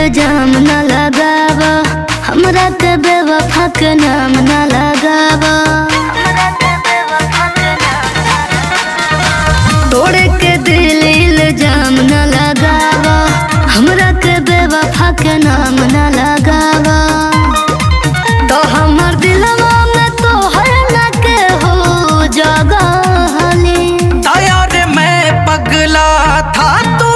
इल्जाम न लगावा, हमरा के बेवफा के नाम न लगावा। तोड़े के दिल इल्जाम न लगावा, हमरा के बेवफा के नाम न लगावा। तो हमर दिलवा में तो हर न के हो जगह हली। यार मैं पगला था तो